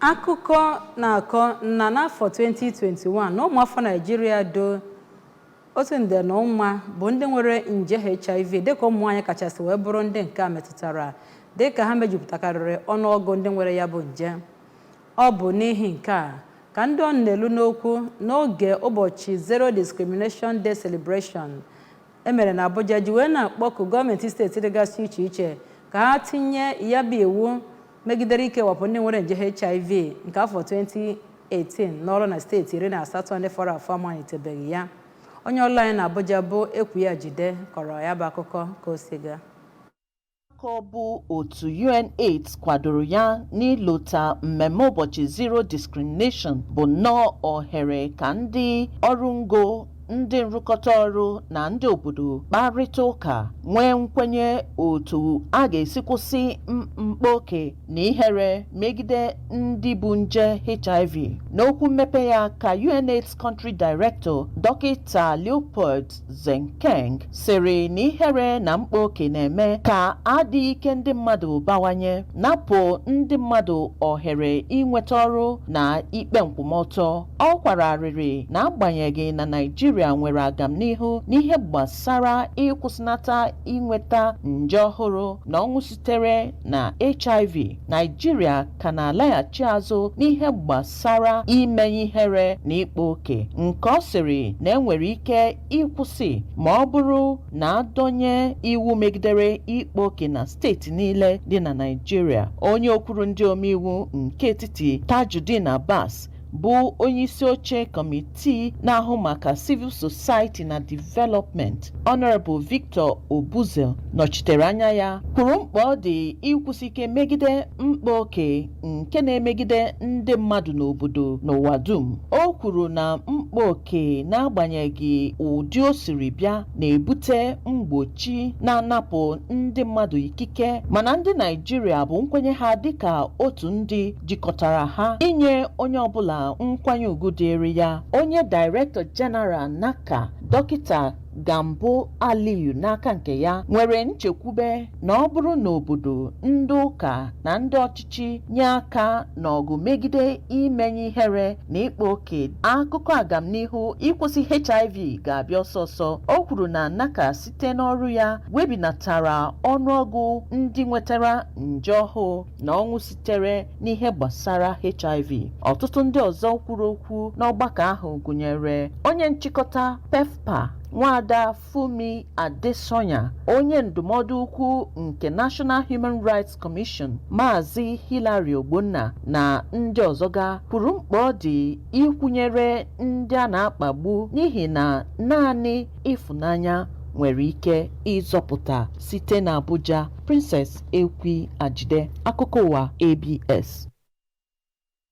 Akụkọ na-akọ na n'afọ 2021 na ụmụafọ Naịjirịa do otu nde na ụma bụ ndị nwere nje HIV dịka ụmụ nwaanyị kachasị wee bụrụ ndị nke a metụtara dịka ha mejupụtakarịrị ọnụọgụ ndị nwere ya bụ nje. Ọ bụ n'ihi nke a ka ndị ọ na-elu n'okwu n'oge ụbọchị Zero Discrimination Day Celebration emere na Abuja ji wee na-akpọku gọọmenti steeti dịgasị iche iche ka ha tinye ya bụ iwu megidere ikewapụ ndị nwere nje HIV nke afọ 2018 n'ọrụ na steeti 18 ndị fọrọ afọ amalitebeghị ya. Onye ọrụ anyị na Abuja bụ Ekwuyajide kọrọ ya bụ akụkọ ka o si gaa. Ọ bụ otu UN8 kwadoro ya n'ịlụta mmemme ụbọchị Zero Discrimination bụ nnọọ ohere ka ndị ọrụ ngo, ndị nrụkọta ọrụ na ndị obodo kparịta ụka nwee nkwenye otu a ga-esi kwụsị mkpa na ihere megide ndị bụ nje HIV. N'okwu mmepe ya ka UN8 Country Director Dọkịta Leopold Zenkeng sịrị na ihere na mkpa na-eme ka adịghị ike ndị mmadụ bawanye, napụ ndị mmadụ ohere inweta ọrụ na ikpe nkwụmọtọ. Ọ kwararịrị na agbanyeghị na Naịjirịa nwere agamnihu n'ihe gbasara ịkwụsịnata inweta nje ọhụrụ na ọnwụ sitere na HIV, Naịjirịa ka na-alaghachi azụ n'ihe gbasara ime ihere na ịkpa oke, nke ọ sịrị na enwere ike ịkwụsị ma ọ bụrụ na adọnye iwu megidere ịkpa oke na steeti niile dị na Naịjirịa. Onye okwuru ndị omeiwu nke etiti Tajudeen Abbas bụ onye isi oche kọmitii na-ahụ maka Civil Society na Development, Honorable Victor Obuzel nọchitere anya ya, kwuru mkpa ọ dị ịkwụsị ike megide mkpa oke nke na-emegide ndị mmadụ n'obodo n'ụwa dum. O kwuru na mkpa oke n'agbanyeghị ụdị o siri bịa na-ebute mgbochi na-anapụ ndị mmadụ ikike, mana ndị Naịjirịa bụ nkwenye ha dịka otu ndị jikọtara ha inye onye ọbụla nkwanye ugwu dịrị ya. Onye Director General NACA Dọkịta Gambo Aliyu n'aka nke ya nwere nchekwube na ọ bụrụ na obodo, ndị ụka na ndị ọchịchị nye aka n'ọgụ megide imenye ihere na ịkpa oke, akụkọ agamnihu ịkwụsị HIV ga-abịa ọsọsọ. O kwuru na NACA site n'ọrụ ya webinatara ọnụọgụ ndị nwetara nje ọhụụ na ọnwụ sitere n'ihe gbasara HIV. Ọtụtụ ndị ọzọ kwuru okwu n'ọgbakọ ahụ gụnyere onye nchịkọta PEFPA Nwada Fumi Adesonya, onye ndụmọdụ ukwu nke National Human Rights Commission Maazị Hilary Ogbonna na ndị ọzọga kwuru mkpa ọ dị ịkwụnyere ndị a na-akpagbu n'ihi na naanị ịfụnanya nwere ike ịzọpụta. Site na Abuja, Princess Ekwuyajide, akụkọ ụwa ABS.